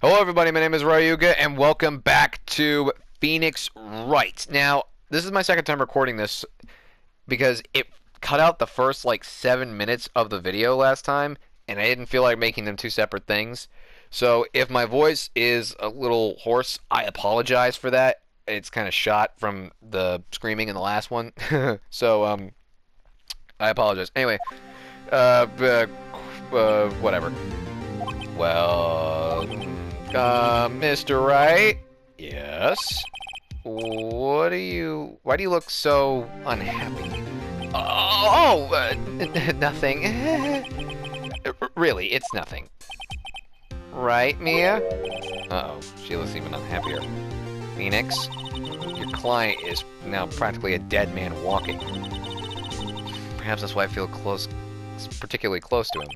Hello everybody, my name is Ryuga, and welcome back to Phoenix Wright. Now, this is my second time recording this, because it cut out the first, 7 minutes of the video last time, and I didn't feel like making them two separate things. So, if my voice is a little hoarse, I apologize for that. It's kind of shot from the screaming in the last one. So, I apologize. Anyway, whatever. Well, Mr. Wright? Yes? Why do you look so unhappy? Nothing. Really, it's nothing. Right, Mia? Uh-oh, she looks even unhappier. Phoenix, your client is now practically a dead man walking. Perhaps that's why I feel particularly close to him.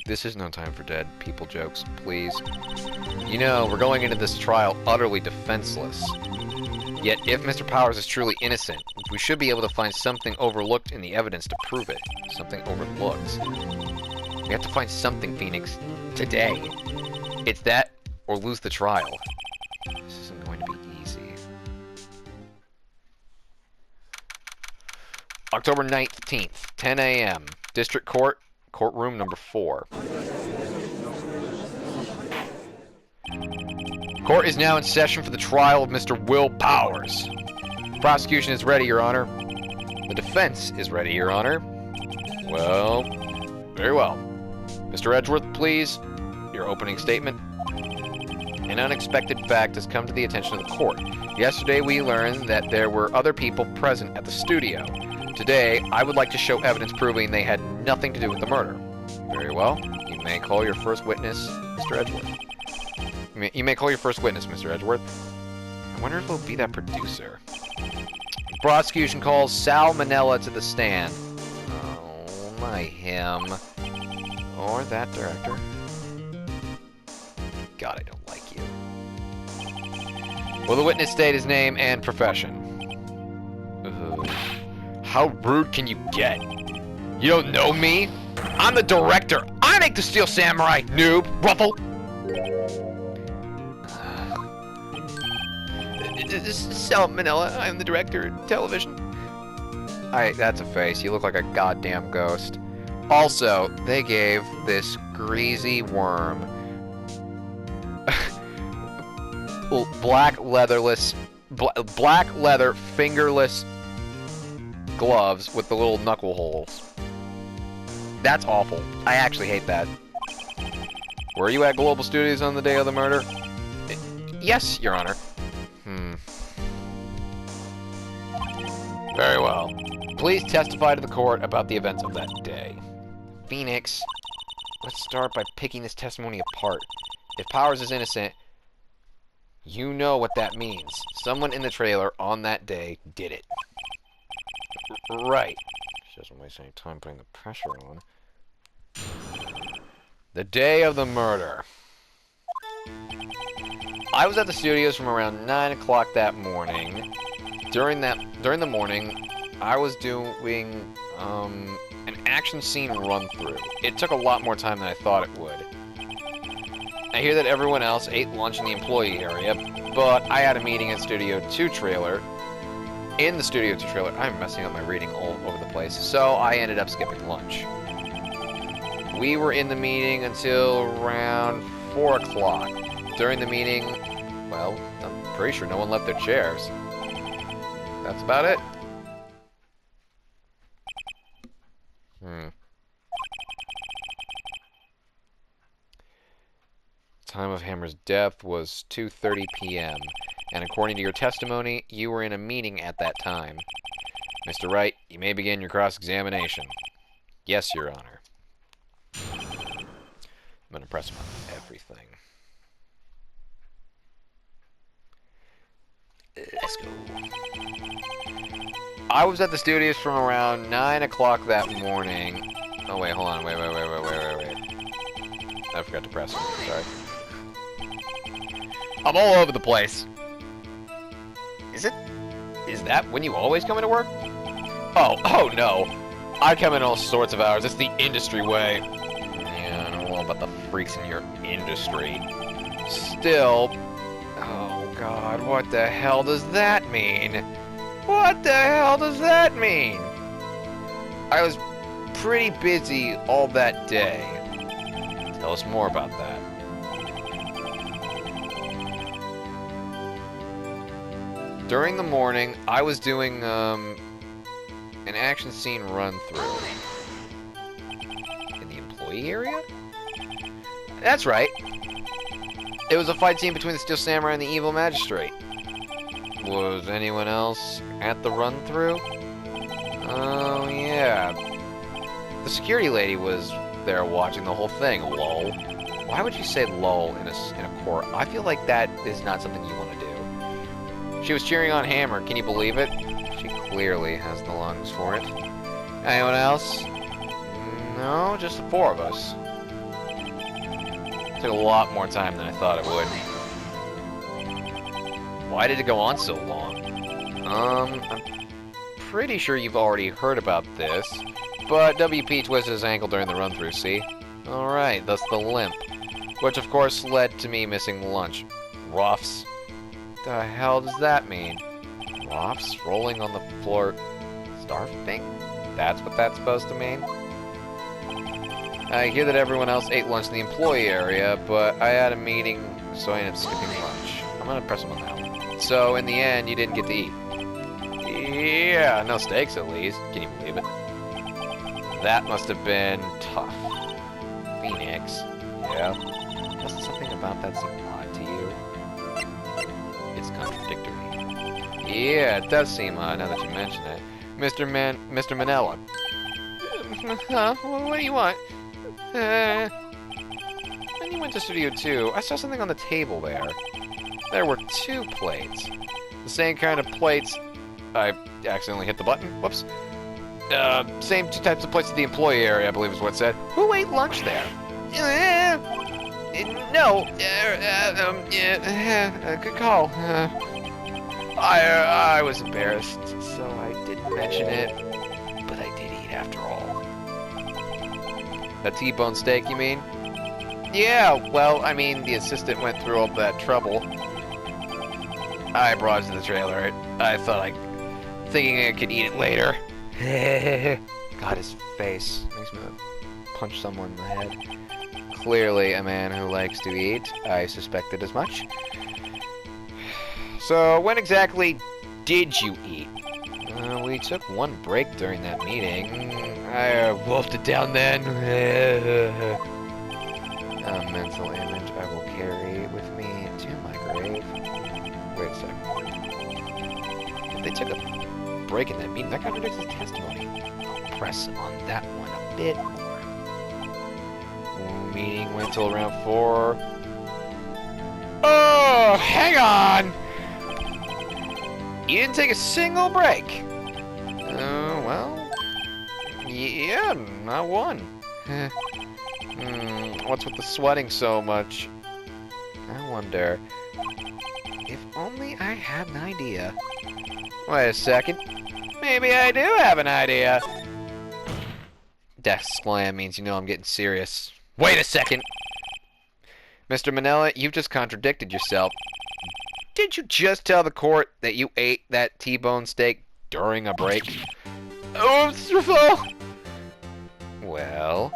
This is no time for dead people jokes, please. You know, we're going into this trial utterly defenseless. Yet, if Mr. Powers is truly innocent, we should be able to find something overlooked in the evidence to prove it. Something overlooked. We have to find something, Phoenix. Today. It's that, or lose the trial. This isn't going to be easy. October 19th, 10 a.m. District Court. Courtroom number 4. Court is now in session for the trial of Mr. Will Powers. The prosecution is ready, Your Honor. The defense is ready, Your Honor. Well, very well. Mr. Edgeworth, please, your opening statement. An unexpected fact has come to the attention of the court. Yesterday we learned that there were other people present at the studio. Today, I would like to show evidence proving they had nothing to do with the murder. Very well. You may call your first witness, Mr. Edgeworth. You may call your first witness, Mr. Edgeworth. I wonder if it'll be that producer. The prosecution calls Sal Manella to the stand. Oh, not him. Or that director. God, I don't like you. Will the witness state his name and profession? How rude can you get? You don't know me? I'm the director. I make the Steel Samurai, noob. Ruffle. This is Sal Manella. I'm the director of television. Alright, that's a face. You look like a goddamn ghost. Also, they gave this greasy worm black leather fingerless gloves with the little knuckle holes. That's awful. I actually hate that. Were you at Global Studios on the day of the murder? Yes, Your Honor. Very well. Please testify to the court about the events of that day. Phoenix, let's start by picking this testimony apart. If Powers is innocent, you know what that means. Someone in the trailer on that day did it. Right. She doesn't waste any time putting the pressure on. The day of the murder. I was at the studios from around 9 o'clock that morning. During the morning, I was doing an action scene run-through. It took a lot more time than I thought it would. I hear that everyone else ate lunch in the employee area, but I had a meeting in Studio 2 trailer. In the Studio 2 trailer, I'm messing up my reading all over the place, so I ended up skipping lunch. We were in the meeting until around 4 o'clock. During the meeting, well, I'm pretty sure no one left their chairs. That's about it. Time of Hammer's death was 2:30 p.m. And according to your testimony, you were in a meeting at that time. Mr. Wright, you may begin your cross-examination. Yes, Your Honor. I'm going to press him on everything. Let's go. I was at the studios from around 9 o'clock that morning. Oh, wait, hold on. Wait. I forgot to press him. Sorry. I'm all over the place. Is that when you always come into work? Oh no. I come in all sorts of hours. It's the industry way. Yeah, I don't know about the freaks in your industry. Still... Oh, God, what the hell does that mean? What the hell does that mean? I was pretty busy all that day. Tell us more about that. During the morning, I was doing, an action scene run-through. In the employee area? That's right. It was a fight scene between the Steel Samurai and the Evil Magistrate. Was anyone else at the run-through? Oh, yeah. The security lady was there watching the whole thing, lol. Why would you say lol in a court? I feel like that is not something you want to do. She was cheering on Hammer, can you believe it? She clearly has the lungs for it. Anyone else? No, just the four of us. Took a lot more time than I thought it would. Why did it go on so long? I'm pretty sure you've already heard about this, but WP twisted his ankle during the run-through, see? Alright, thus the limp. Which of course led to me missing lunch. Ruffs. The hell does that mean? Ruffs rolling on the floor. Starving? That's what that's supposed to mean? I hear that everyone else ate lunch in the employee area, but I had a meeting, so I ended up skipping lunch. I'm gonna press him on that one. So, in the end, you didn't get to eat. Yeah, no steaks at least. Can you believe it? That must have been tough. Phoenix. Yeah? Doesn't something about that seem odd to you? It's contradictory. Yeah, it does seem odd now that you mention it. Mr. Manella. Huh? What do you want? When you went to Studio 2, I saw something on the table there. There were 2 plates. The same kind of plates... I accidentally hit the button. Whoops. Same 2 types of plates at the employee area, I believe is what it said. Who ate lunch there? No. Good call. I was embarrassed, so I didn't mention it. But I did eat after all. A T-bone steak, you mean? Yeah, well, I mean, the assistant went through all that trouble. I brought it to the trailer. I thought thinking I could eat it later. God, his face makes me punch someone in the head. Clearly a man who likes to eat. I suspected as much. So, when exactly did you eat? We took 1 break during that meeting. I wolfed it down then. A mental image I will carry with me to my grave. Wait a second. If they took a break in that meeting, that contradicts his testimony. I'll press on that one a bit more. Meeting went till around 4. Oh, hang on! You didn't take a single break. Well, yeah, not one. What's with the sweating so much? I wonder. If only I had an idea. Wait a second. Maybe I do have an idea. Death slam means you know I'm getting serious. Wait a second! Mr. Manella, you've just contradicted yourself. Did you just tell the court that you ate that T-bone steak during a break? Oh, well...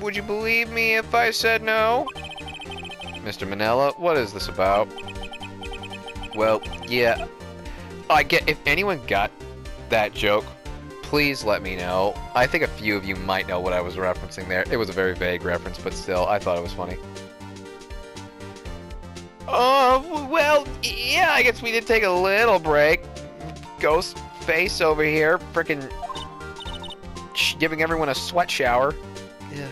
would you believe me if I said no? Mr. Manella, what is this about? Well, yeah, if anyone got that joke, please let me know. I think a few of you might know what I was referencing there. It was a very vague reference, but still, I thought it was funny. Oh, well, yeah, I guess we did take a little break. Ghost face over here, frickin' giving everyone a sweat shower. Ugh.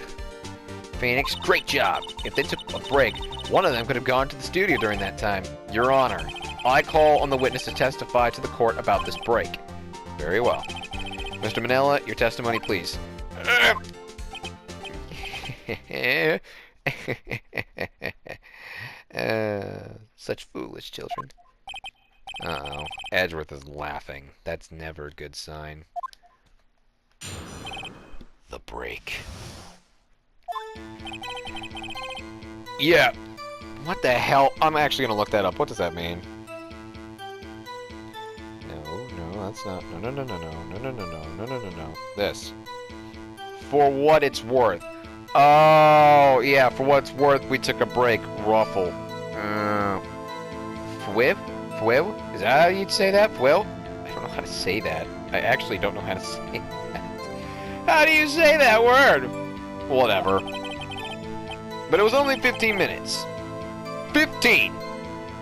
Phoenix, great job. If they took a break, one of them could have gone to the studio during that time. Your Honor, I call on the witness to testify to the court about this break. Very well. Mr. Manella, your testimony, please. Such foolish children. Uh-oh. Edgeworth is laughing. That's never a good sign. The break. Yeah. What the hell? I'm actually gonna look that up. What does that mean? No, that's not. No. This. For what it's worth. Oh, yeah, for what it's worth, we took a break. Ruffle. Fwib? Fwib? Is that how you'd say that? Fwib? I don't know how to say that. I actually don't know how to say that. How do you say that word? Whatever. But it was only 15 minutes. 15!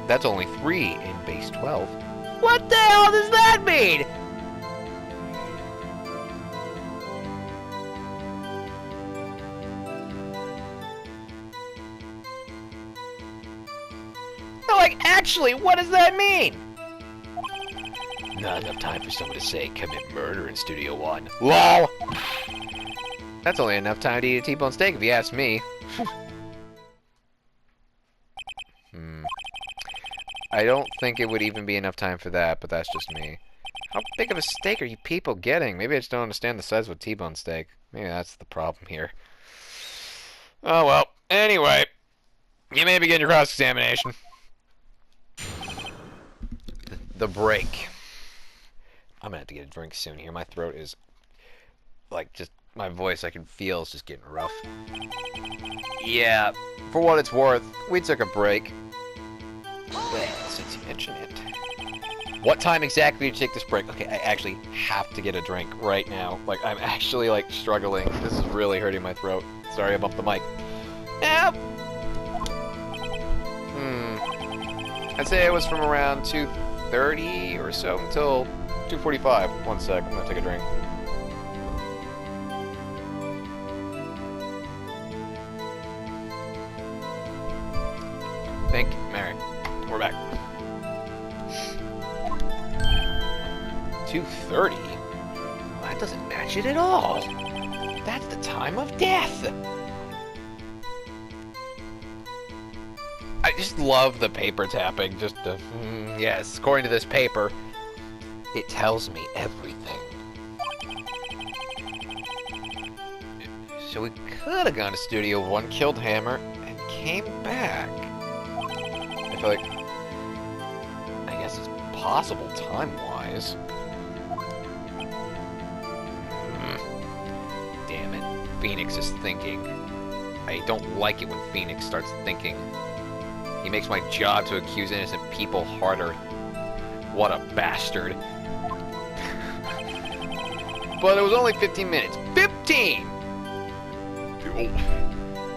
That's only 3 in base 12. What the hell does that mean? No, like, actually, what does that mean? Not enough time for someone to say commit murder in Studio One. LOL! That's only enough time to eat a T-bone steak if you ask me. I don't think it would even be enough time for that, but that's just me. How big of a steak are you people getting? Maybe I just don't understand the size of a T-bone steak. Maybe that's the problem here. Oh well. Anyway, you may begin your cross-examination. The break. I'm gonna have to get a drink soon here. My throat is, like, just, my voice I can feel is just getting rough. Yeah, for what it's worth, we took a break. Well, since you mention it. What time exactly did you take this break? Okay, I actually have to get a drink right now. Like, I'm actually, like, struggling. This is really hurting my throat. Sorry I bumped the mic. Yep. I'd say it was from around 2:30 or so until 2:45. One sec, I'm gonna take a drink. Thank you, Mary. We're back. 2:30? Well, that doesn't match it at all. That's the time of death. I just love the paper tapping. Just the yes, according to this paper, it tells me everything. So we could have gone to Studio One, killed Hammer, and came back. I feel like, I guess it's possible time-wise. Damn it. Phoenix is thinking. I don't like it when Phoenix starts thinking. He makes my job to accuse innocent people harder. What a bastard. But it was only 15 minutes. 15!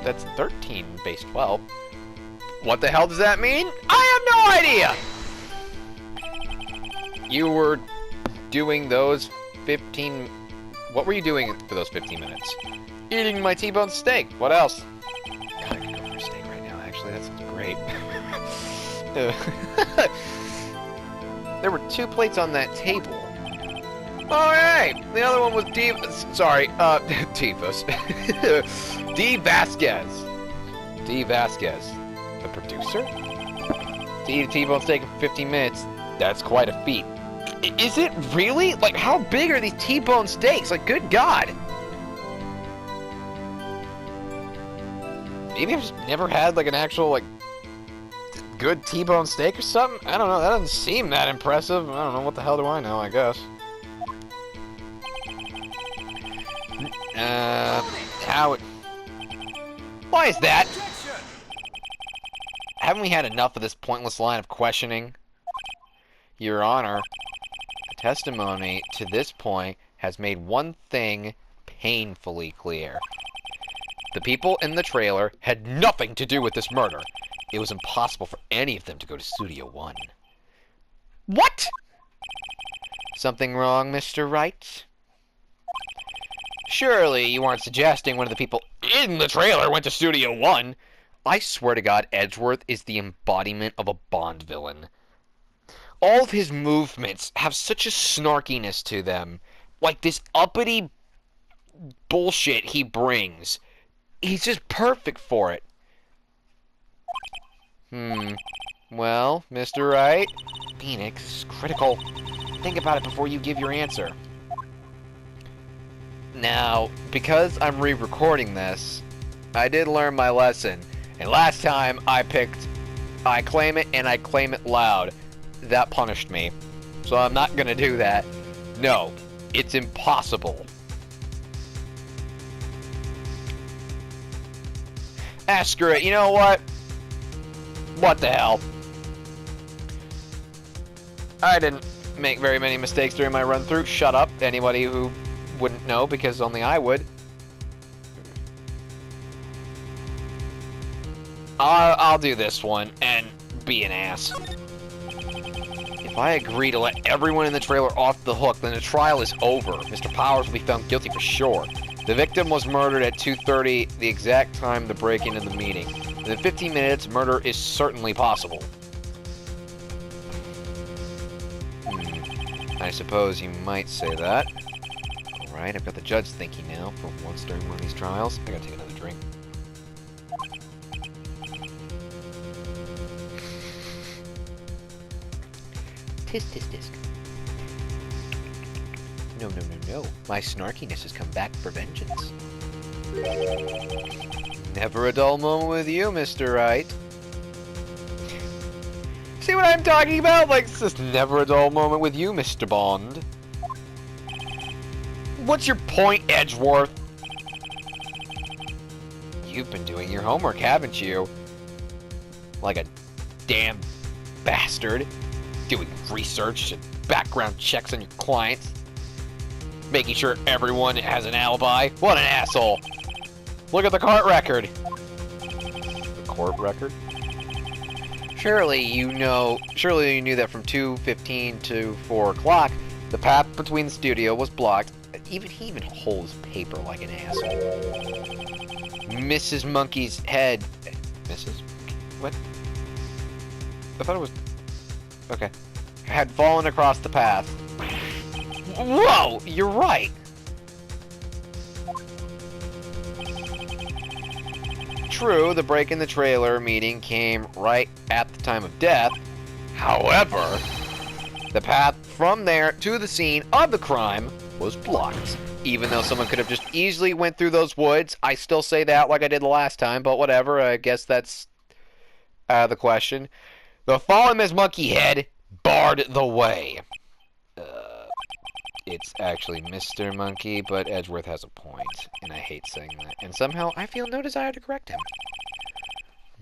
That's 13 base 12. What the hell does that mean? I have no idea! You were doing those 15... What were you doing for those 15 minutes? Eating my T-bone steak. What else? God, I could go for a steak right now, actually. That sounds great. There were 2 plates on that table. Oh, hey! The other one was Divas. D. Vasquez. D. Vasquez. The producer? To eat a T-bone steak in 15 minutes, that's quite a feat. Is it really? Like, how big are these T-bone steaks? Like, good God. Maybe I've just never had, like, an actual, like, good T-bone steak or something? I don't know. That doesn't seem that impressive. I don't know. What the hell do I know, I guess. Why is that? Haven't we had enough of this pointless line of questioning? Your Honor, testimony to this point has made one thing painfully clear. The people in the trailer had nothing to do with this murder. It was impossible for any of them to go to Studio One. What? Something wrong, Mr. Wright? Surely you aren't suggesting one of the people in the trailer went to Studio One. I swear to God, Edgeworth is the embodiment of a Bond villain. All of his movements have such a snarkiness to them. Like this uppity bullshit he brings. He's just perfect for it. Well, Mr. Wright? Phoenix is critical. Think about it before you give your answer. Now, because I'm re-recording this, I did learn my lesson. And last time I claim it and I claim it loud. That punished me. So I'm not gonna do that. No, it's impossible. Ah, screw it. You know what? What the hell? I didn't make very many mistakes during my run through. Shut up, anybody who wouldn't know, because only I would. I'll do this one and be an ass. If I agree to let everyone in the trailer off the hook, then the trial is over. Mr. Powers will be found guilty for sure. The victim was murdered at 2:30, the exact time the break-in of the meeting. Within 15 minutes, murder is certainly possible. I suppose you might say that. Alright, I've got the judge thinking now for once during one of these trials. I gotta take another drink. Tisk, tisk, tisk. No, no, no, no. My snarkiness has come back for vengeance. Never a dull moment with you, Mr. Wright. See what I'm talking about? Like, it's just never a dull moment with you, Mr. Bond. What's your point, Edgeworth? You've been doing your homework, haven't you? Like a damn bastard. Doing research and background checks on your clients. Making sure everyone has an alibi. What an asshole. Look at the court record. The court record? Surely you knew that from 2:15 to 4 o'clock, the path between the studio was blocked. He even holds paper like an asshole. Mrs. Monkey's head... Mrs.? What? I thought it was... Okay. Had fallen across the path. Whoa! You're right! True, the break in the trailer meeting came right at the time of death. However, the path from there to the scene of the crime was blocked. Even though someone could have just easily went through those woods, I still say that like I did the last time, but whatever, I guess that's out of the question. The fallen Miss Monkey Head barred the way. It's actually Mr. Monkey, but Edgeworth has a point, and I hate saying that. And somehow, I feel no desire to correct him.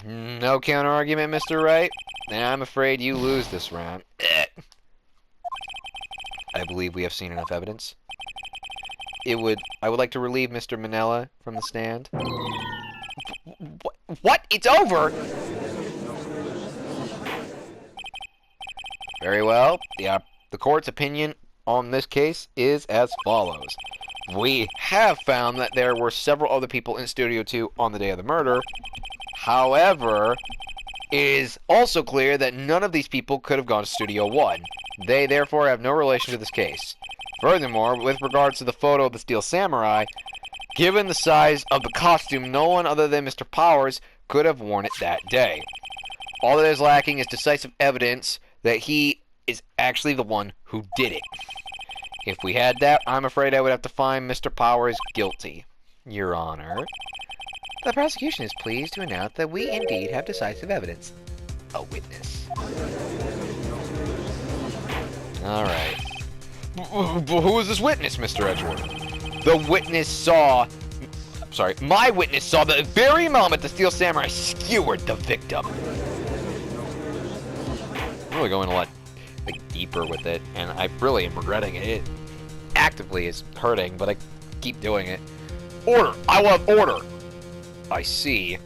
No counter-argument, Mr. Wright? Then I'm afraid you lose this round. I believe we have seen enough evidence. I would like to relieve Mr. Manella from the stand. What? It's over? Very well. The court's opinion on this case is as follows. We have found that there were several other people in Studio 2 on the day of the murder. However, it is also clear that none of these people could have gone to Studio 1. They therefore have no relation to this case. Furthermore, with regards to the photo of the Steel Samurai, given the size of the costume, no one other than Mr. Powers could have worn it that day. All that is lacking is decisive evidence that he is actually the one who did it. If we had that, I'm afraid I would have to find Mr. Powers guilty. Your Honor, the prosecution is pleased to announce that we indeed have decisive evidence. A witness. Alright. Who is this witness, Mr. Edgeworth? The witness saw... Sorry, my witness saw the very moment the Steel Samurai skewered the victim. I'm really going a lot deeper with it, and I really am regretting it. It actively is hurting, but I keep doing it. Order! I want order! I see.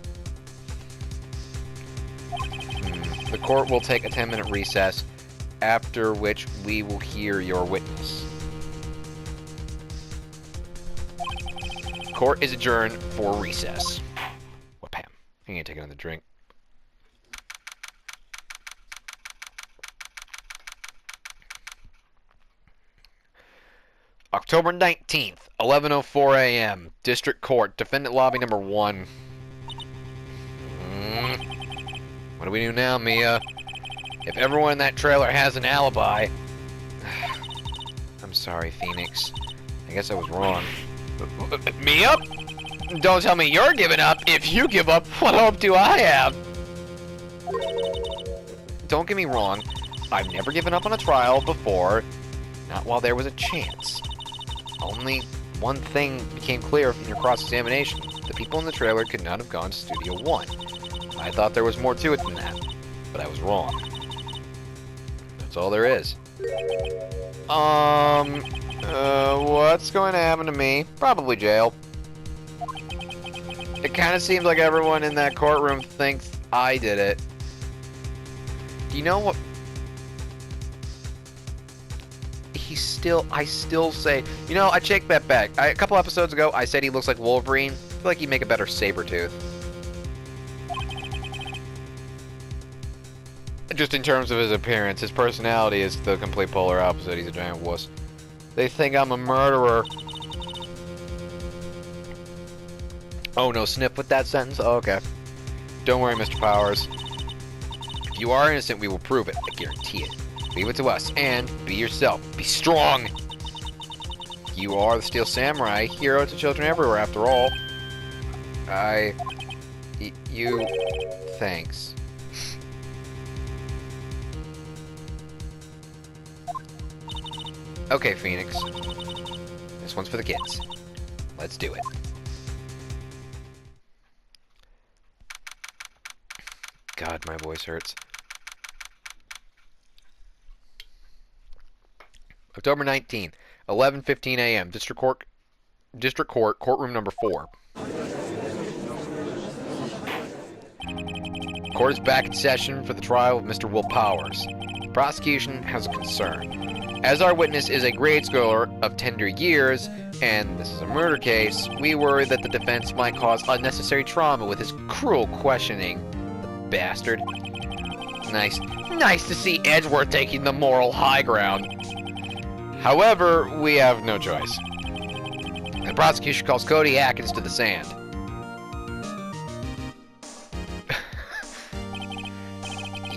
The court will take a 10-minute recess, after which we will hear your witness. Court is adjourned for recess. Wham. I'm gonna take another drink. October 19th, 11:04 a.m. District Court, Defendant Lobby number 1. What do we do now, Mia? If everyone in that trailer has an alibi... I'm sorry, Phoenix. I guess I was wrong. Mia? Don't tell me you're giving up. If you give up, what hope do I have? Don't get me wrong. I've never given up on a trial before. Not while there was a chance. Only one thing became clear from your cross-examination. The people in the trailer could not have gone to Studio 1. I thought there was more to it than that, but I was wrong. That's all there is. What's going to happen to me? Probably jail. It kind of seems like everyone in that courtroom thinks I did it. Do you know what? I still say, you know, I take that back. A couple episodes ago, I said he looks like Wolverine. I feel like he'd make a better Sabretooth. Just in terms of his appearance, his personality is the complete polar opposite. He's a giant wuss. They think I'm a murderer. Oh, no snip with that sentence? Oh, okay. Don't worry, Mr. Powers. If you are innocent, we will prove it. I guarantee it. Leave it to us, and be yourself. Be strong! You are the Steel Samurai, hero to children everywhere, after all. You... Thanks. Okay, Phoenix. This one's for the kids. Let's do it. God, my voice hurts. October 19th, 11:15 a.m. District Court, courtroom number 4. Court is back in session for the trial of Mr. Will Powers. The prosecution has a concern. As our witness is a grade schooler of tender years, and this is a murder case, we worry that the defense might cause unnecessary trauma with his cruel questioning. The bastard. Nice to see Edgeworth taking the moral high ground. However, we have no choice. The prosecution calls Cody Atkins to the stand.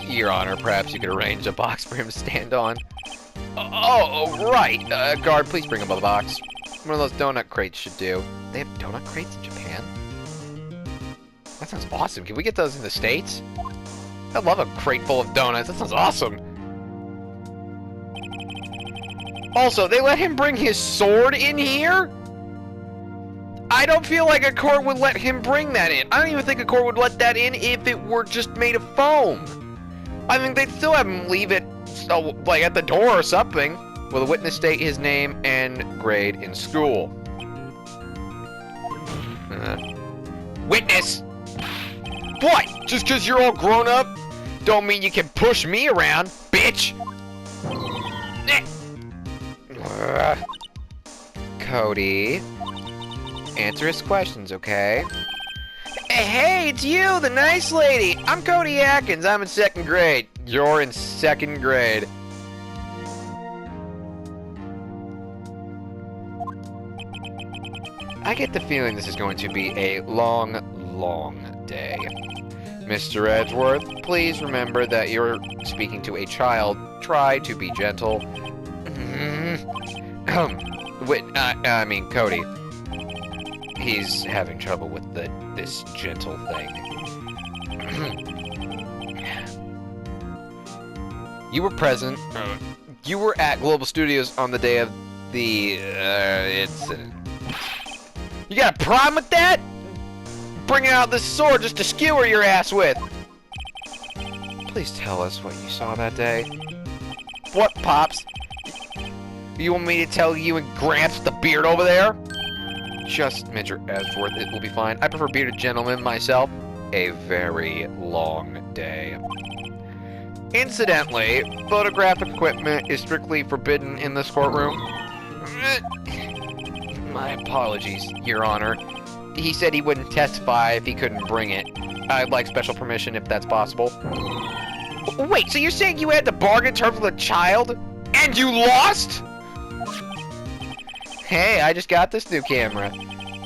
Your Honor, perhaps you could arrange a box for him to stand on. Oh, right. Guard, please bring him a box. One of those donut crates should do. They have donut crates in Japan? That sounds awesome. Can we get those in the States? I'd love a crate full of donuts. That sounds awesome. Also, they let him bring his sword in here? I don't feel like a court would let him bring that in. I don't even think a court would let that in if it were just made of foam. I mean, they'd still have him leave it, like, at the door or something. Will the witness state his name and grade in school? Witness! What? Just because you're all grown up? Don't mean you can push me around, bitch! Cody, answer his questions, okay? Hey, it's you, the nice lady. I'm Cody Atkins. I'm in 2nd grade. You're in 2nd grade. I get the feeling this is going to be a long, long day. Mr. Edgeworth, please remember that you're speaking to a child. Try to be gentle. I mean, Cody. He's having trouble with this gentle thing. You were present. You were at Global Studios on the day of the incident. You got a problem with that? Bringing out this sword just to skewer your ass with. Please tell us what you saw that day. What, Pops? You want me to tell you and Gramps the beard over there? Just Mr. Edgeworth, it will be fine. I prefer bearded gentlemen myself. A very long day. Incidentally, photographic equipment is strictly forbidden in this courtroom. My apologies, Your Honor. He said he wouldn't testify if he couldn't bring it. I'd like special permission if that's possible. Wait, so you're saying you had to bargain terms with a child? And you lost? Hey, I just got this new camera.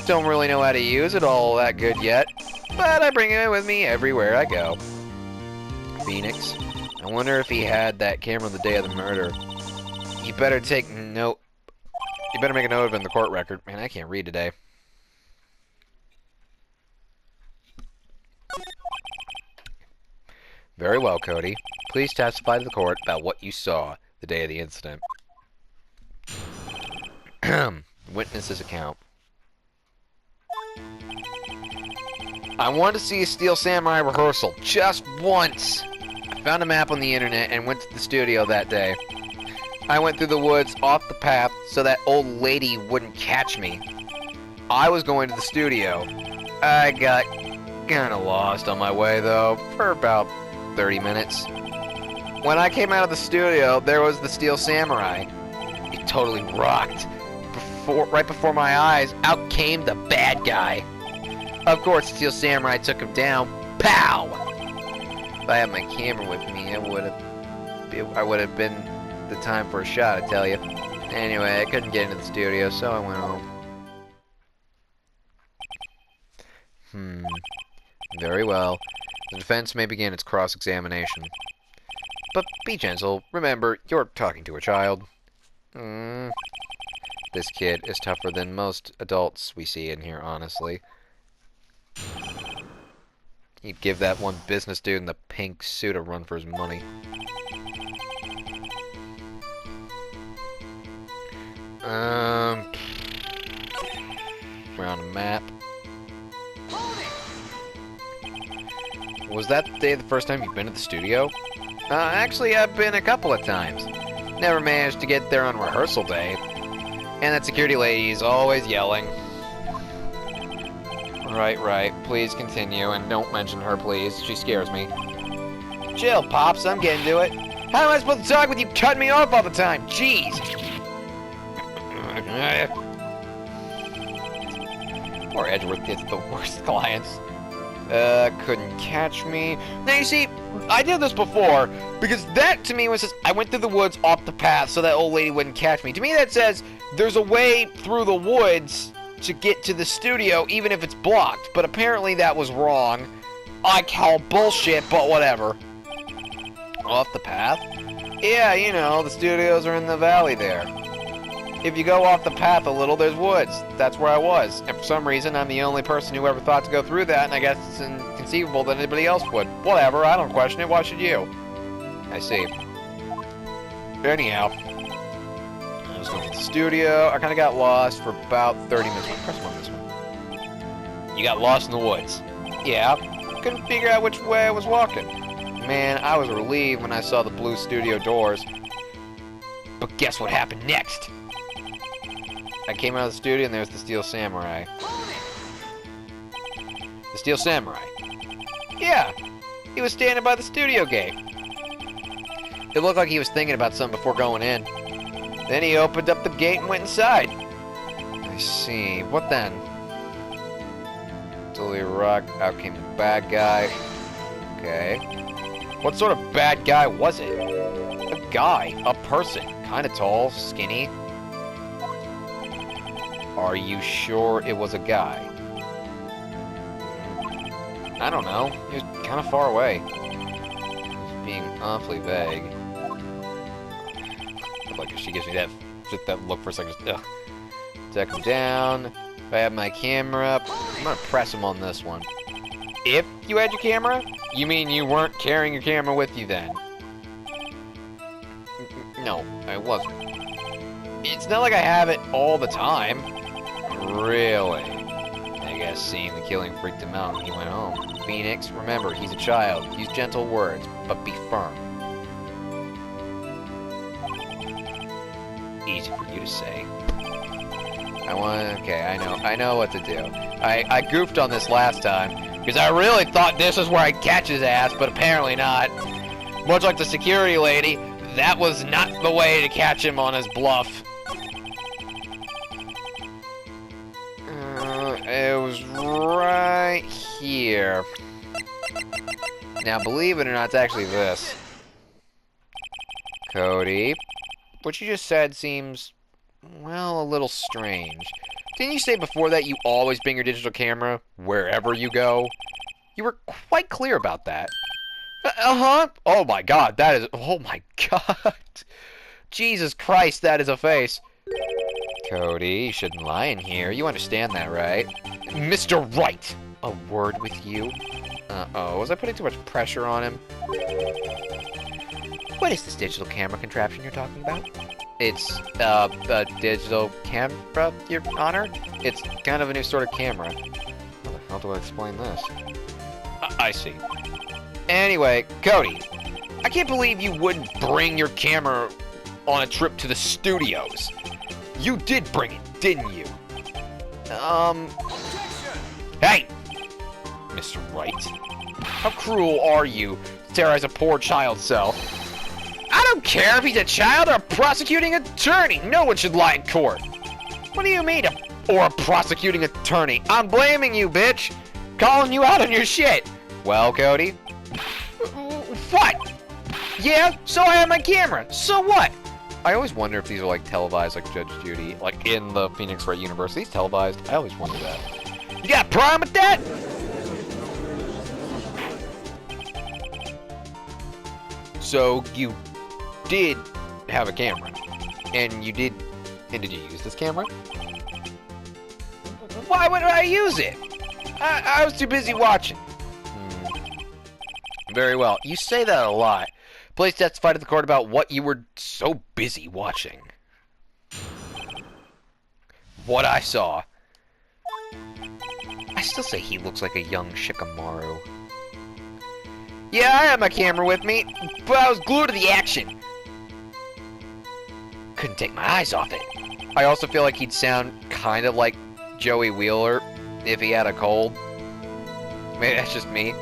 Don't really know how to use it all that good yet, but I bring it with me everywhere I go. Phoenix, I wonder if he had that camera the day of the murder. You better take note. You better make a note of it in the court record. Man, I can't read today. Very well, Cody. Please testify to the court about what you saw the day of the incident. Witness's account. I wanted to see a Steel Samurai rehearsal just once. I found a map on the internet and went to the studio that day. I went through the woods off the path so that old lady wouldn't catch me. I was going to the studio. I got kinda lost on my way though, for about 30 minutes. When I came out of the studio, there was the Steel Samurai. It totally rocked. Right before my eyes, out came the bad guy. Of course, Steel Samurai took him down. Pow! If I had my camera with me, I would have been the time for a shot, I tell you. Anyway, I couldn't get into the studio, so I went home. Very well. The defense may begin its cross-examination. But be gentle. Remember, you're talking to a child. This kid is tougher than most adults we see in here, honestly. He'd give that one business dude in the pink suit a run for his money. We're on a map. Was that day the first time you've been to the studio? Actually, I've been a couple of times. Never managed to get there on rehearsal day. And that security lady is always yelling. Right. Please continue, and don't mention her, please. She scares me. Chill, Pops. I'm getting to it. How am I supposed to talk with you cutting me off all the time? Jeez. Poor Edgeworth gets the worst clients. Couldn't catch me. Now, you see, I did this before, because that, to me, says, I went through the woods off the path so that old lady wouldn't catch me. To me, that says, there's a way through the woods to get to the studio, even if it's blocked. But apparently that was wrong. I call bullshit, but whatever. Off the path? Yeah, you know, the studios are in the valley there. If you go off the path a little, there's woods. That's where I was. And for some reason, I'm the only person who ever thought to go through that, and I guess it's inconceivable that anybody else would. Whatever, I don't question it. Why should you? I see. Anyhow, I was going to the studio. I kind of got lost for about 30 minutes. Press one this one. You got lost in the woods. Yeah, couldn't figure out which way I was walking. Man, I was relieved when I saw the blue studio doors. But guess what happened next? I came out of the studio and there's the Steel Samurai. The Steel Samurai? Yeah, he was standing by the studio gate. It looked like he was thinking about something before going in. Then he opened up the gate and went inside. I see. What then? Totally rock. Out came the bad guy. Okay. What sort of bad guy was it? A guy. A person. Kinda tall, skinny. Are you sure it was a guy? I don't know. He was kind of far away. He was being awfully vague. Like she gives me just that look for a second. Ugh. Take him down. If I have my camera up, I'm gonna press him on this one. If you had your camera? You mean you weren't carrying your camera with you then? No, I wasn't. It's not like I have it all the time. Really? I guess seeing the killing freaked him out and he went home. Phoenix, remember, he's a child. Use gentle words, but be firm. Easy for you to say. Okay, I know what to do. I goofed on this last time, because I really thought this is where I'd catch his ass, but apparently not. Much like the security lady, that was not the way to catch him on his bluff. It was right here. Now, believe it or not, it's actually this. Cody, what you just said seems, well, a little strange. Didn't you say before that you always bring your digital camera wherever you go? You were quite clear about that. Uh-huh. Oh my god, that is... Oh my god. Jesus Christ, that is a face. Cody, you shouldn't lie in here. You understand that, right? Mr. Wright, a word with you. Uh-oh, was I putting too much pressure on him? What is this digital camera contraption you're talking about? It's, a digital camera, Your Honor? It's kind of a new sort of camera. How the hell do I explain this? I see. Anyway, Cody, I can't believe you wouldn't bring your camera on a trip to the studios. You did bring it, didn't you? Hey! Mr. Wright. How cruel are you to terrorize a poor child cell? I don't care if he's a child or a prosecuting attorney. No one should lie in court. What do you mean, or a prosecuting attorney? I'm blaming you, bitch. Calling you out on your shit. Well, Cody? What? Yeah, so I have my camera. So what? I always wonder if these are like televised, like Judge Judy, like in the Phoenix Wright University. It's televised. I always wonder that. You got a problem with that? So you did have a camera, and did you use this camera? Why would I use it? I was too busy watching. Very well. You say that a lot. Please testify to the court about what you were so busy watching. What I saw. I still say he looks like a young Shikamaru. Yeah, I had my camera with me, but I was glued to the action. Couldn't take my eyes off it. I also feel like he'd sound kind of like Joey Wheeler if he had a cold. Maybe that's just me.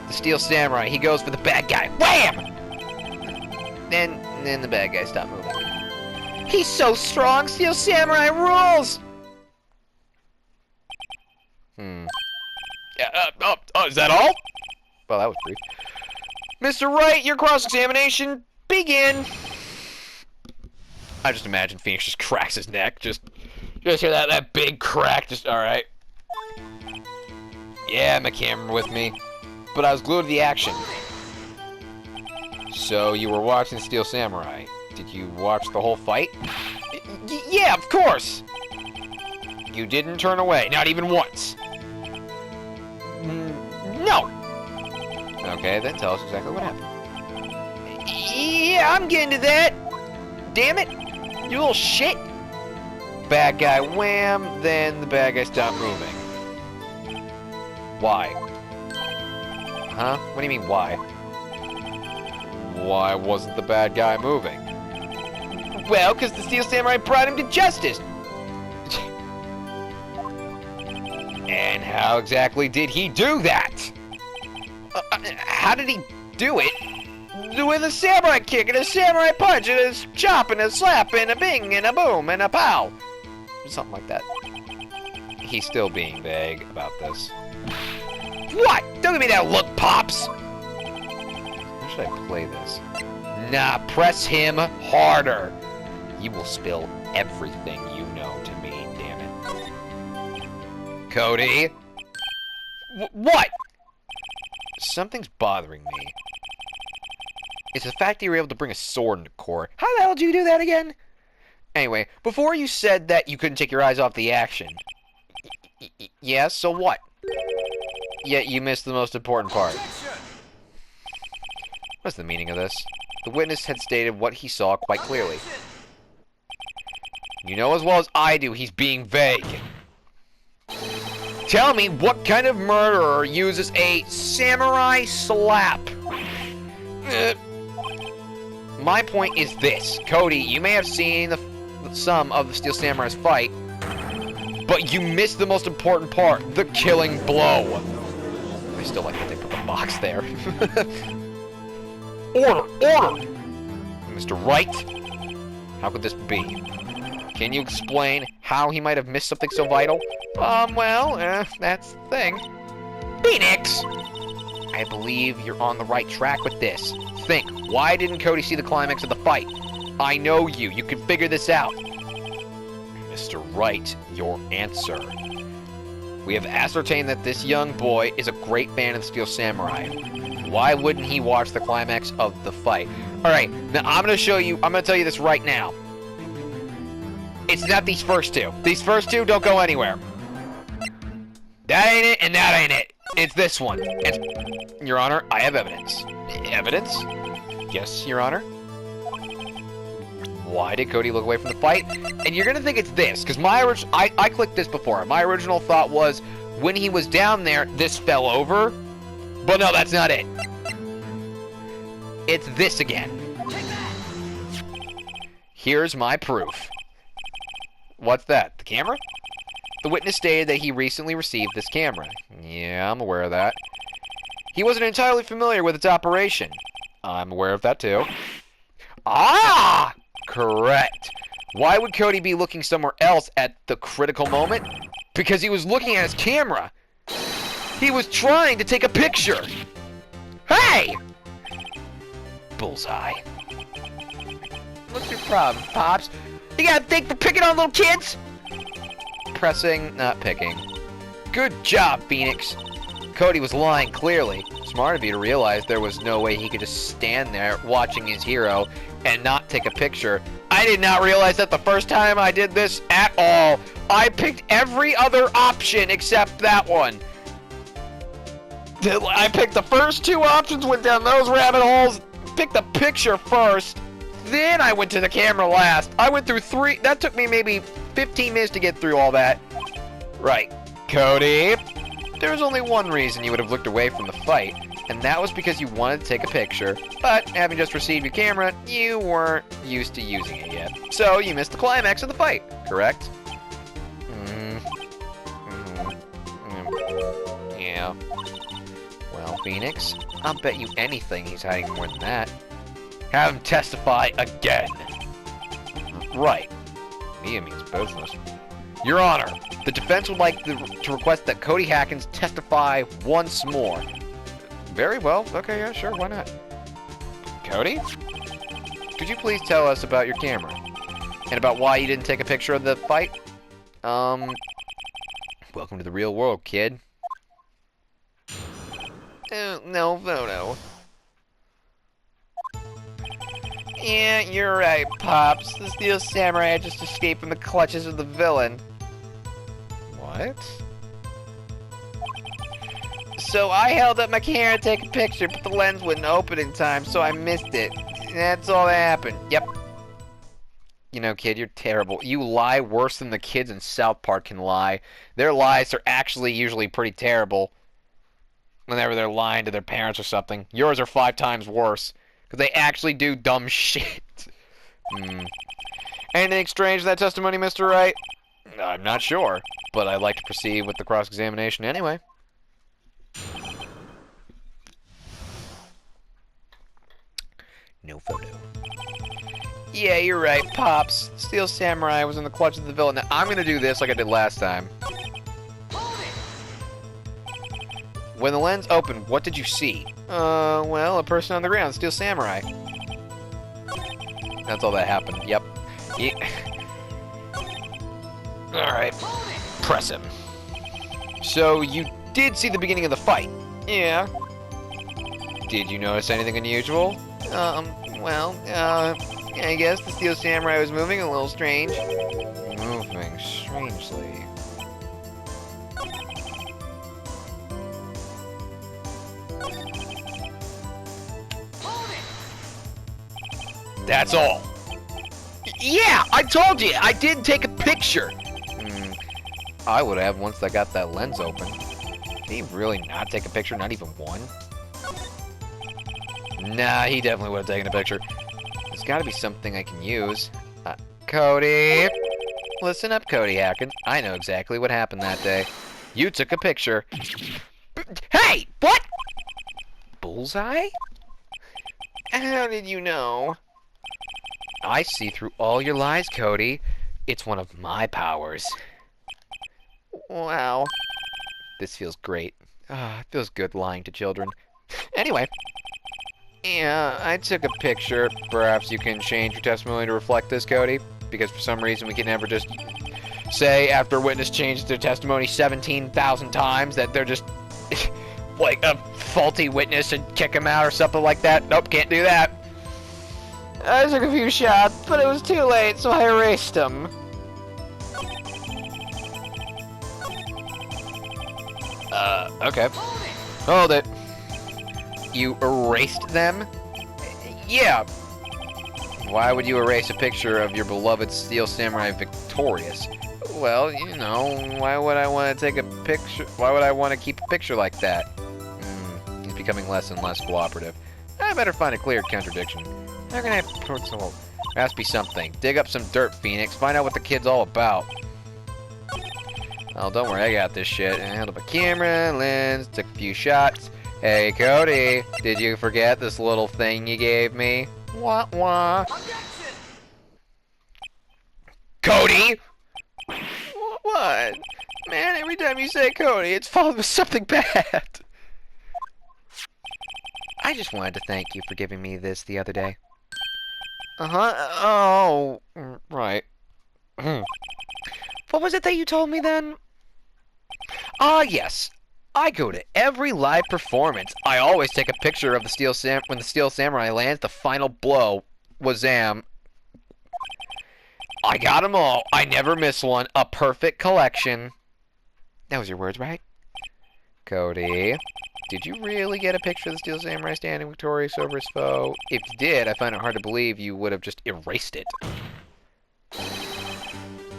The Steel Samurai, he goes for the bad guy. Wham! Then the bad guy stopped moving. He's so strong, Steel Samurai rules! Is that all? Well, that was brief. Mr. Wright, your cross-examination, begin. I just imagine Phoenix just cracks his neck. Just hear that big crack. Just, alright. Yeah, my camera with me. But I was glued to the action. So, you were watching Steel Samurai. Did you watch the whole fight? Yeah, of course! You didn't turn away, not even once. No! Okay, then tell us exactly what happened. Yeah, I'm getting to that! Damn it! You little shit! Bad guy wham, then the bad guy stopped moving. Why? Huh? What do you mean, why? Why wasn't the bad guy moving? Well, because the Steel Samurai brought him to justice! And how exactly did he do that? How did he do it? With a samurai kick and a samurai punch and a chop and a slap and a bing and a boom and a pow. Something like that. He's still being vague about this. What? Don't give me that look, Pops! How should I play this? Nah, press him harder. You will spill everything you know to me, damn it. Cody? What? Something's bothering me. It's the fact that you were able to bring a sword into court. How the hell did you do that again? Anyway, before you said that you couldn't take your eyes off the action. Yeah, so what? Yet you missed the most important part. What's the meaning of this? The witness had stated what he saw quite clearly. You know as well as I do he's being vague. Tell me what kind of murderer uses a samurai slap? My point is this. Cody, you may have seen some of the Steel Samurai's fight, but you missed the most important part, the killing blow. I still like that they put the box there. Order! Order! Mr. Wright? How could this be? Can you explain how he might have missed something so vital? That's the thing. Phoenix! I believe you're on the right track with this. Think, why didn't Cody see the climax of the fight? I know you. You can figure this out. Mr. Wright, your answer. We have ascertained that this young boy is a great fan of the Steel Samurai. Why wouldn't he watch the climax of the fight? Alright, now I'm going to tell you this right now. It's not these first two. These first two don't go anywhere. That ain't it, and that ain't it. It's this one. Your Honor, I have evidence. Evidence? Yes, Your Honor. Why did Cody look away from the fight? And you're gonna think it's this, because I clicked this before. My original thought was, when he was down there, this fell over. But no, that's not it. It's this again. Here's my proof. What's that? The camera? The witness stated that he recently received this camera. Yeah, I'm aware of that. He wasn't entirely familiar with its operation. I'm aware of that too. Ah! Correct. Why would Cody be looking somewhere else at the critical moment? Because he was looking at his camera. He was trying to take a picture. Hey! Bullseye. What's your problem, Pops? You gotta think for picking on little kids? Pressing, not picking. Good job, Phoenix. Cody was lying clearly. Smart of you to realize there was no way he could just stand there watching his hero and not take a picture. I did not realize that the first time I did this at all. I picked every other option except that one. I picked the first two options, went down those rabbit holes, picked the picture first, then I went to the camera last. I went through 3, that took me maybe 15 minutes to get through all that. Right. Cody, there was only one reason you would have looked away from the fight, and that was because you wanted to take a picture, but having just received your camera, you weren't used to using it yet. So you missed the climax of the fight, correct? Yeah. Well, Phoenix, I'll bet you anything he's hiding more than that. Have him testify again. Right. Me means both of us. Your Honor, the defense would like to request that Cody Hackins testify once more. Very well. Okay, yeah, sure, why not? Cody? Could you please tell us about your camera? And about why you didn't take a picture of the fight? Welcome to the real world, kid. No photo. Yeah, you're right, Pops. The Steel Samurai had just escaped from the clutches of the villain. What? So I held up my camera to take a picture, but the lens wouldn't open in time, so I missed it. That's all that happened. Yep. You know, kid, you're terrible. You lie worse than the kids in South Park can lie. Their lies are actually usually pretty terrible. Whenever they're lying to their parents or something. Yours are 5 times worse. Because they actually do dumb shit. Anything strange in that testimony, Mr. Wright? I'm not sure. But I'd like to proceed with the cross-examination anyway. No photo. Yeah, you're right, Pops. Steel Samurai was in the clutch of the villain. Now, I'm going to do this like I did last time. When the lens opened, what did you see? Well, a person on the ground, Steel Samurai. That's all that happened, yep. Yeah. Alright. Press him. So, you did see the beginning of the fight? Yeah. Did you notice anything unusual? Well, I guess the Steel Samurai was moving a little strange. Moving strangely. That's all. Yeah, I told you, I did take a picture. I would have once I got that lens open. Did he really not take a picture? Not even one? Nah, he definitely would have taken a picture. There's got to be something I can use. Cody! Listen up, Cody Hackins. I know exactly what happened that day. You took a picture. Hey! What? Bullseye? How did you know? I see through all your lies, Cody. It's one of my powers. Wow. This feels great. It feels good lying to children. Anyway. Yeah, I took a picture. Perhaps you can change your testimony to reflect this, Cody? Because for some reason we can never just say after a witness changed their testimony 17,000 times that they're just like a faulty witness and kick them out or something like that. Nope, can't do that. I took a few shots, but it was too late, so I erased them. Okay. Hold it. You erased them? Yeah. Why would you erase a picture of your beloved Steel Samurai victorious? Well, you know, why would I want to take a picture? Why would I want to keep a picture like that? He's becoming less and less cooperative. I better find a clear contradiction. How can I approach the world? There has to be something. Dig up some dirt, Phoenix. Find out what the kid's all about. Oh, don't worry, I got this shit. I held up a camera, lens, took a few shots. Hey, Cody, did you forget this little thing you gave me? Wah, wah. Cody! What? Man, every time you say Cody, it's followed with something bad. I just wanted to thank you for giving me this the other day. Uh-huh. Oh, right. What was it that you told me then? Yes. I go to every live performance. I always take a picture of the when the Steel Samurai lands the final blow. Wazam. I got them all. I never miss one. A perfect collection. That was your words, right? Cody, did you really get a picture of the Steel Samurai standing victorious over his foe? If you did, I find it hard to believe you would have just erased it.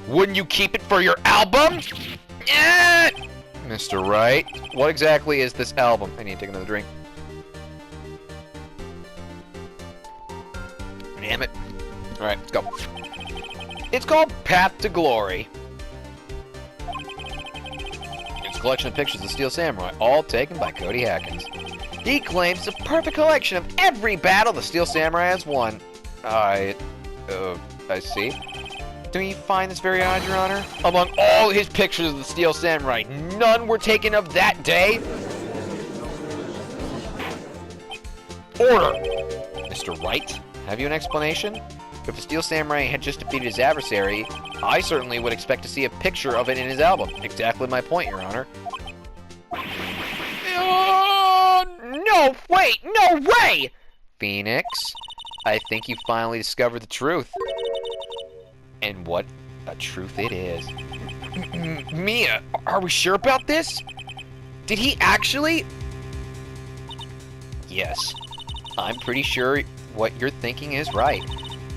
Wouldn't you keep it for your album? Mr. Wright, what exactly is this album? I need to take another drink. Damn it. Alright, let's go. It's called Path to Glory. It's a collection of pictures of Steel Samurai, all taken by Cody Hackins. He claims it's a perfect collection of every battle the Steel Samurai has won. I see. Do you find this very odd, Your Honor? Among all his pictures of the Steel Samurai, none were taken of that day? Order! Mr. Wright, have you an explanation? If the Steel Samurai had just defeated his adversary, I certainly would expect to see a picture of it in his album. Exactly my point, Your Honor. No, wait, no way! Phoenix, I think you finally discovered the truth. And what a truth it is. Mia, are we sure about this? Did he actually? Yes, I'm pretty sure what you're thinking is right.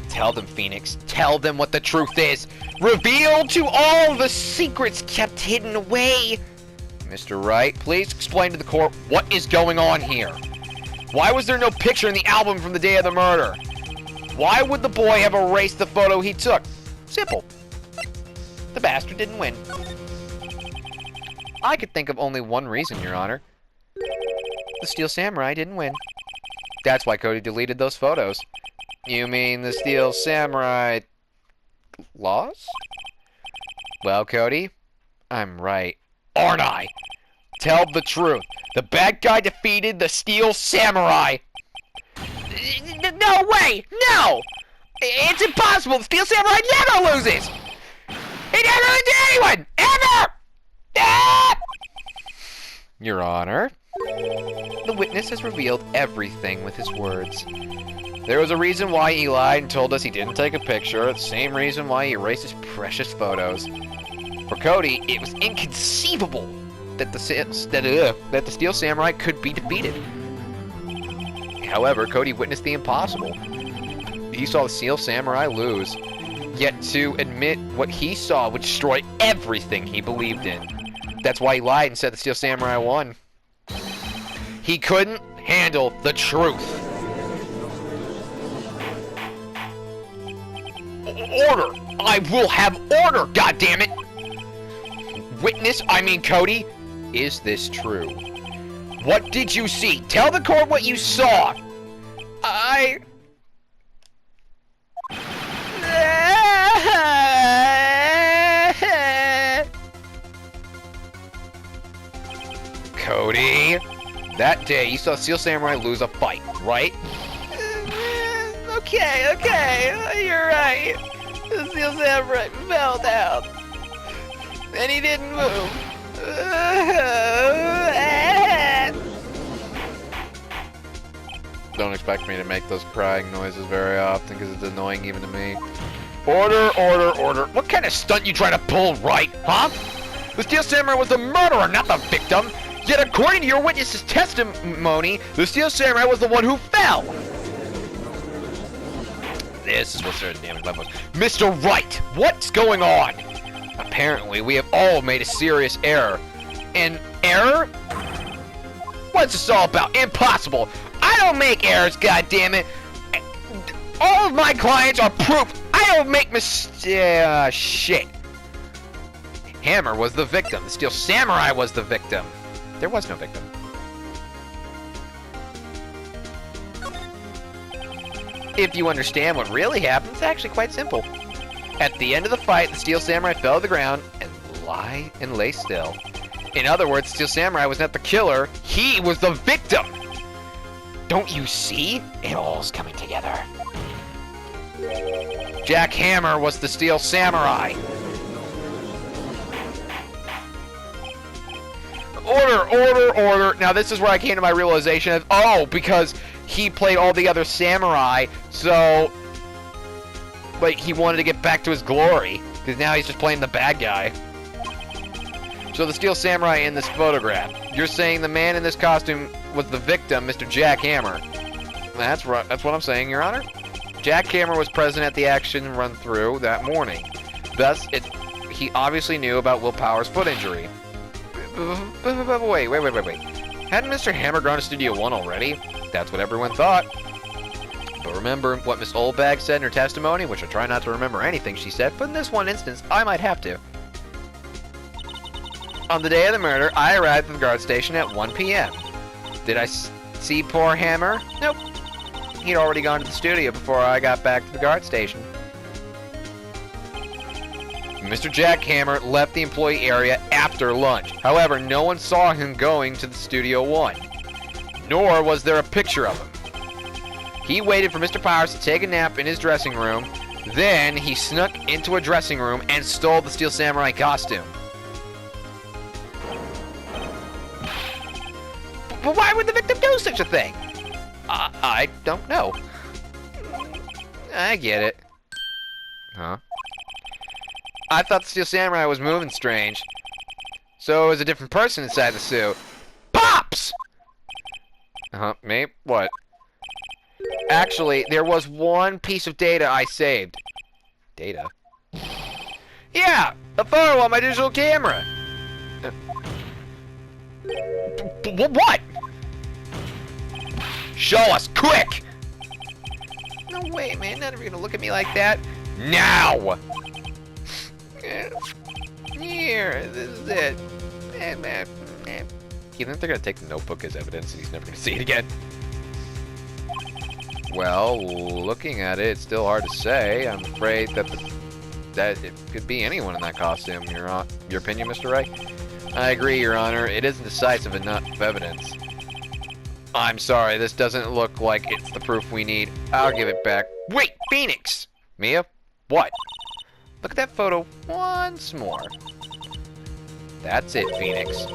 Tell them, Phoenix. Tell them what the truth is. Reveal to all the secrets kept hidden away. Mr. Wright, please explain to the court what is going on here. Why was there no picture in the album from the day of the murder? Why would the boy have erased the photo he took? Simple. The bastard didn't win. I could think of only one reason, Your Honor. The Steel Samurai didn't win. That's why Cody deleted those photos. You mean the Steel Samurai lost? Well, Cody, I'm right. Aren't I? Tell the truth. The bad guy defeated the Steel Samurai. No way! No! It's impossible! The Steel Samurai never loses! He never loses to anyone! Ever! Ah! Your Honor, the witness has revealed everything with his words. There was a reason why he lied and told us he didn't take a picture, the same reason why he erased his precious photos. For Cody, it was inconceivable that the Steel Samurai could be defeated. However, Cody witnessed the impossible. He saw the Steel Samurai lose. Yet to admit what he saw would destroy everything he believed in. That's why he lied and said the Steel Samurai won. He couldn't handle the truth. Order! I will have order, goddammit! Witness, I mean Cody, is this true? What did you see? Tell the court what you saw! Cody, that day you saw Steel Samurai lose a fight, right? Okay, you're right. The Steel Samurai fell down. And he didn't move. Don't expect me to make those crying noises very often because it's annoying even to me. Order. What kind of stunt you trying to pull, Wright? Huh? The Steel Samurai was the murderer, not the victim. Yet according to your witness's testimony, the Steel Samurai was the one who fell. This is what started the damage level. Mr. Wright, what's going on? Apparently, we have all made a serious error. An error? What's this all about? Impossible! I don't make errors, goddammit! All of my clients are proof! I don't make shit. Hammer was the victim. The Steel Samurai was the victim. There was no victim. If you understand what really happened, it's actually quite simple. At the end of the fight, the Steel Samurai fell to the ground and lay still. In other words, Steel Samurai was not the killer, he was the victim! Don't you see? It all's coming together. Jack Hammer was the Steel Samurai. Order. Now this is where I came to my realization of, oh, because he played all the other samurai, so, but he wanted to get back to his glory, because now he's just playing the bad guy. So the Steel Samurai in this photograph, you're saying the man in this costume was the victim, Mr. Jack Hammer. That's right. That's what I'm saying, Your Honor. Jack Hammer was present at the action run-through that morning. Thus, he obviously knew about Will Power's foot injury. Wait. Hadn't Mr. Hammer gone to Studio 1 already? That's what everyone thought. But remember what Miss Oldbag said in her testimony, which I try not to remember anything she said, but in this one instance, I might have to. On the day of the murder, I arrived at the guard station at 1 p.m. Did I see poor Hammer? Nope. He'd already gone to the studio before I got back to the guard station. Mr. Jack Hammer left the employee area after lunch. However, no one saw him going to the Studio 1. Nor was there a picture of him. He waited for Mr. Powers to take a nap in his dressing room. Then he snuck into a dressing room and stole the Steel Samurai costume. But why would the victim do such a thing? I don't know. I get it. Huh? I thought the Steel Samurai was moving strange. So it was a different person inside the suit. Pops! Me? What? Actually, there was one piece of data I saved. Data? Yeah! A photo on my digital camera! What? Show us, quick! No way, man. None of you gonna look at me like that. Now! Here, this is it. You think they're gonna take the notebook as evidence and he's never gonna see it again? Well, looking at it, it's still hard to say. I'm afraid that it could be anyone in that costume. Your opinion, Mr. Wright? I agree, Your Honor. It isn't decisive enough evidence. I'm sorry, this doesn't look like it's the proof we need. I'll give it back. Wait, Phoenix! Mia? What? Look at that photo once more. That's it, Phoenix.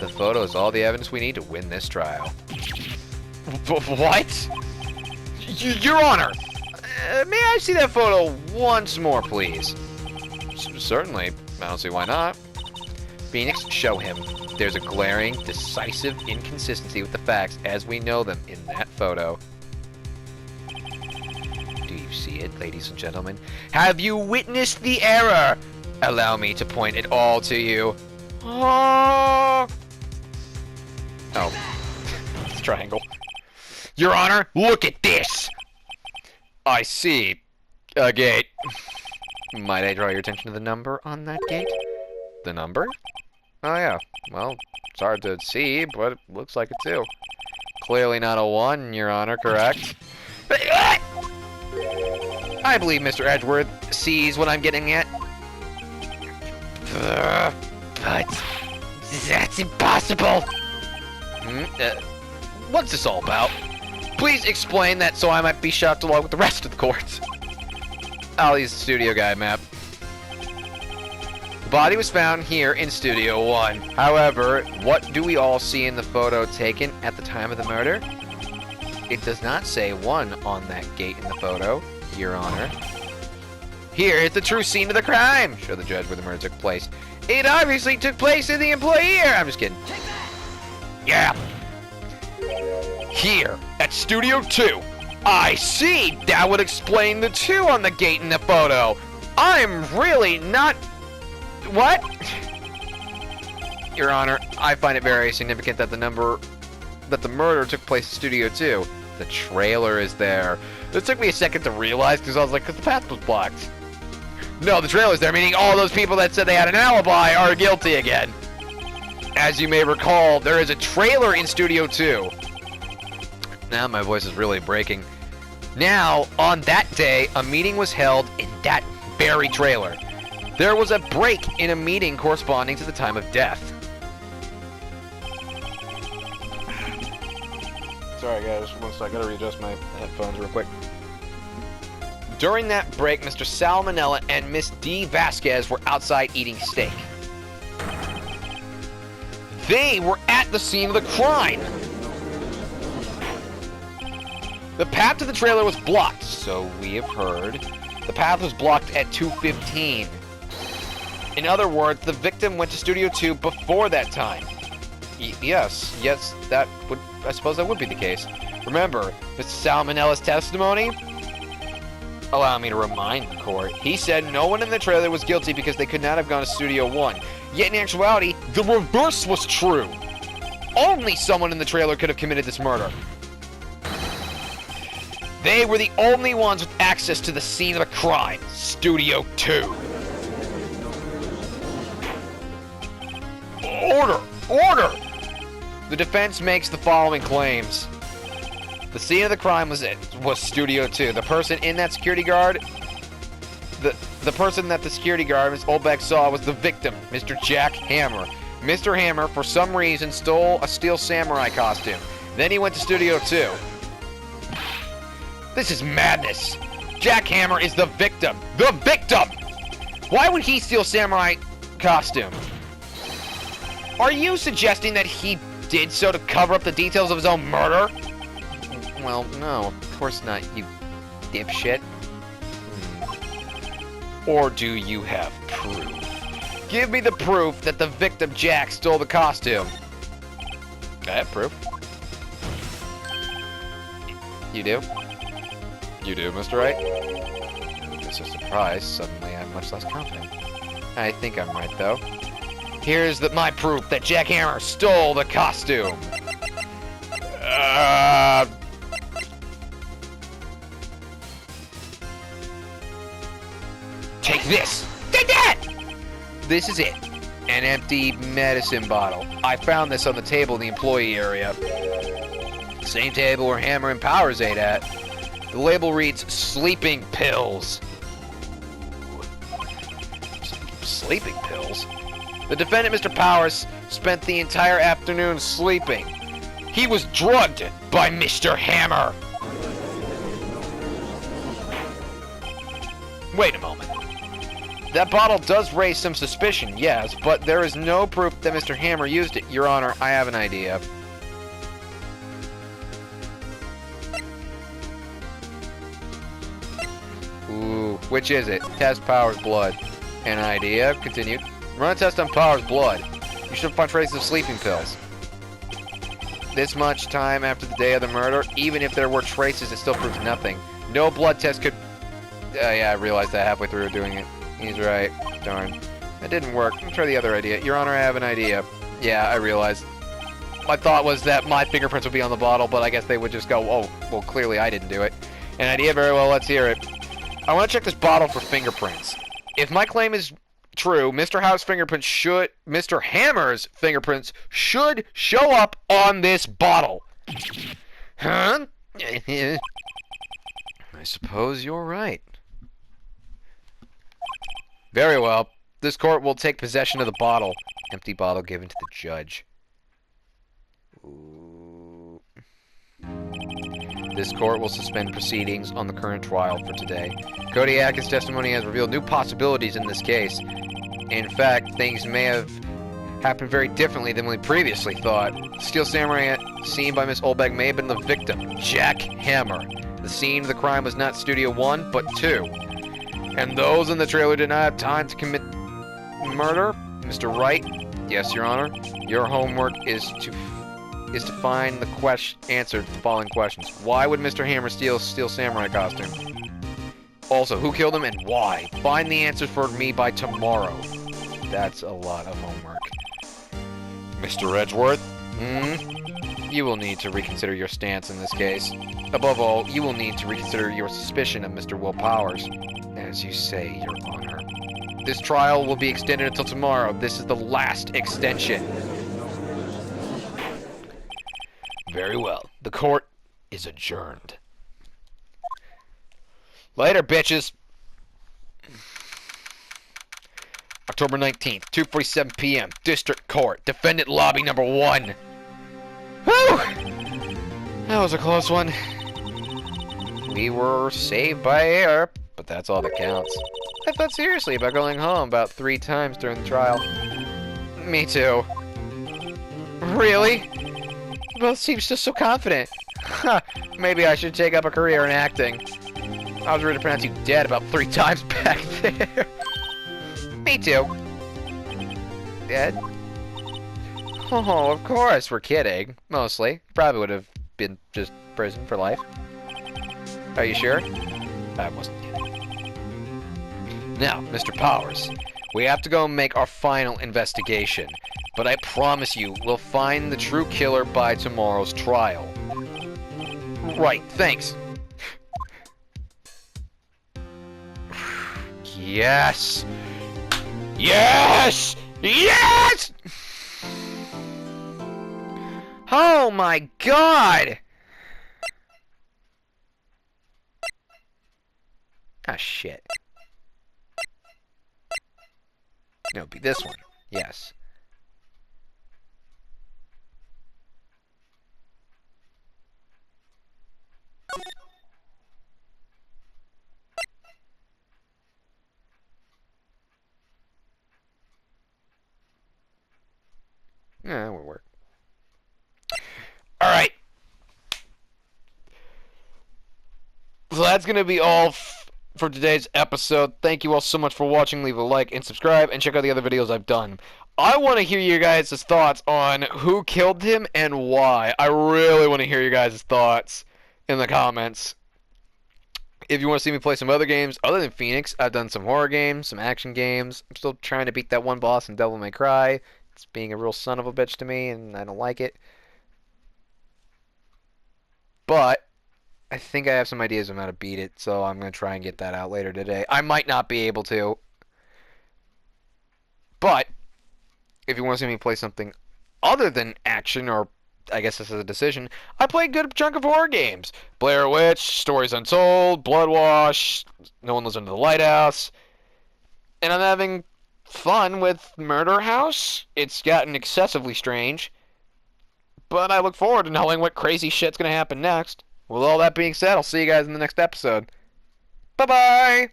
The photo is all the evidence we need to win this trial. What? Your Honor! May I see that photo once more, please? Certainly. I don't see why not. Phoenix, show him. There's a glaring, decisive inconsistency with the facts as we know them in that photo. Do you see it, ladies and gentlemen? Have you witnessed the error? Allow me to point it all to you. Oh, it's a triangle. Your Honor, look at this! I see. A gate. Might I draw your attention to the number on that gate? The number? Oh yeah. Well, it's hard to see, but it looks like it too. Clearly not a 1, Your Honor, correct? I believe Mr. Edgeworth sees what I'm getting at. But that's impossible! What's this all about? Please explain that so I might be shocked along with the rest of the court. I'll use the studio guide map. The body was found here in Studio 1. However, what do we all see in the photo taken at the time of the murder? It does not say 1 on that gate in the photo, Your Honor. Here is the true scene of the crime. Show the judge where the murder took place. It obviously took place in the employee area. I'm just kidding. Yeah. Here, at Studio 2. I see! That would explain the 2 on the gate in the photo. I'm really not... What? Your Honor, I find it very significant that the murder took place in Studio 2. The trailer is there. This took me a second to realize, because I was like, because the path was blocked. No, the trailer's there, meaning all those people that said they had an alibi are guilty again. As you may recall, there is a trailer in Studio 2. Now my voice is really breaking. Now, on that day, a meeting was held in that very trailer. There was a break in a meeting corresponding to the time of death. Sorry guys, one second, I gotta readjust my headphones real quick. During that break, Mr. Salmonella and Miss D. Vasquez were outside eating steak. They were at the scene of the crime. The path to the trailer was blocked, so we have heard. The path was blocked at 2:15. In other words, the victim went to Studio 2 before that time. Yes, that would, I suppose that would be the case. Remember, Mr. Salmonella's testimony? Allow me to remind the court. He said no one in the trailer was guilty because they could not have gone to Studio 1. Yet in actuality, the reverse was true. Only someone in the trailer could have committed this murder. They were the only ones with access to the scene of the crime, Studio 2. Order! Order! The defense makes the following claims. The scene of the crime was Studio 2. The person in that security guard, the person that the security guard, Ms. Olbeck, saw was the victim, Mr. Jack Hammer. Mr. Hammer, for some reason, stole a steel samurai costume. Then he went to Studio 2. This is madness. Jack Hammer is the victim. The victim! Why would he steal samurai costume? Are you suggesting that he did so to cover up the details of his own murder? Well, no, of course not, you dipshit. Or do you have proof? Give me the proof that the victim Jack stole the costume. I have proof. You do? You do, Mr. Wright? It's a surprise. Suddenly I'm much less confident. I think I'm right, though. Here's my proof that Jack Hammer stole the costume. Take this! Take that! This is it. An empty medicine bottle. I found this on the table in the employee area. Same table where Hammer and Powers ate at. The label reads, sleeping pills. Sleeping pills? The defendant, Mr. Powers, spent the entire afternoon sleeping. He was drugged by Mr. Hammer. Wait a moment. That bottle does raise some suspicion, yes, but there is no proof that Mr. Hammer used it. Your Honor, I have an idea. Ooh, which is it? Test Powers' blood. An idea. Continued. Run a test on Powers' blood. You should find traces of sleeping pills. This much time after the day of the murder, even if there were traces, it still proves nothing. No blood test could... yeah, I realized that halfway through doing it. He's right. Darn. That didn't work. Let me try the other idea. Your Honor, I have an idea. Yeah, I realized. My thought was that my fingerprints would be on the bottle, but I guess they would just go, oh, well, clearly I didn't do it. An idea? Very well, let's hear it. I want to check this bottle for fingerprints. If my claim is true, Mr. Hammer's fingerprints should show up on this bottle. Huh? I suppose you're right. Very well. This court will take possession of the bottle. Empty bottle given to the judge. Ooh. This court will suspend proceedings on the current trial for today. Kodiak's testimony has revealed new possibilities in this case. In fact, things may have happened very differently than we previously thought. The steel samurai seen by Miss Olbeck may have been the victim, Jack Hammer. The scene of the crime was not Studio 1, but 2. And those in the trailer did not have time to commit murder? Mr. Wright? Yes, Your Honor. Your homework is to is to find the answer to the following questions. Why would Mr. Hammer steal samurai costume? Also, who killed him and why? Find the answers for me by tomorrow. That's a lot of homework. Mr. Edgeworth? You will need to reconsider your stance in this case. Above all, you will need to reconsider your suspicion of Mr. Will Powers. As you say, Your Honor. This trial will be extended until tomorrow. This is the last extension. Very well. The court is adjourned. Later, bitches. October 19th, 2:47 p.m. District Court. Defendant Lobby number 1. Whew! That was a close one. We were saved by air, but that's all that counts. I thought seriously about going home about 3 times during the trial. Me too. Really? You both seem just so confident. Huh, maybe I should take up a career in acting. I was ready to pronounce you dead about 3 times back there. Me too. Dead? Oh, of course, we're kidding. Mostly. Probably would have been just prison for life. Are you sure? I wasn't kidding. Now, Mr. Powers, we have to go and make our final investigation. But I promise you, we'll find the true killer by tomorrow's trial. Right, thanks. Yes! Yes! Yes! Oh my god! Ah, shit. No, it'd be this one. Yes. Yeah, that would work. Alright. So that's going to be all for today's episode. Thank you all so much for watching. Leave a like and subscribe and check out the other videos I've done. I want to hear you guys' thoughts on who killed him and why. I really want to hear you guys' thoughts in the comments. If you want to see me play some other games other than Phoenix, I've done some horror games, some action games. I'm still trying to beat that one boss in Devil May Cry. It's being a real son of a bitch to me, and I don't like it. But I think I have some ideas on how to beat it, so I'm going to try and get that out later today. I might not be able to. But if you want to see me play something other than action, or I guess this is a decision, I play a good chunk of horror games. Blair Witch, Stories Untold, Bloodwash, No One Lives Under the Lighthouse. And I'm having fun with Murder House. It's gotten excessively strange. But I look forward to knowing what crazy shit's going to happen next. With all that being said, I'll see you guys in the next episode. Bye-bye!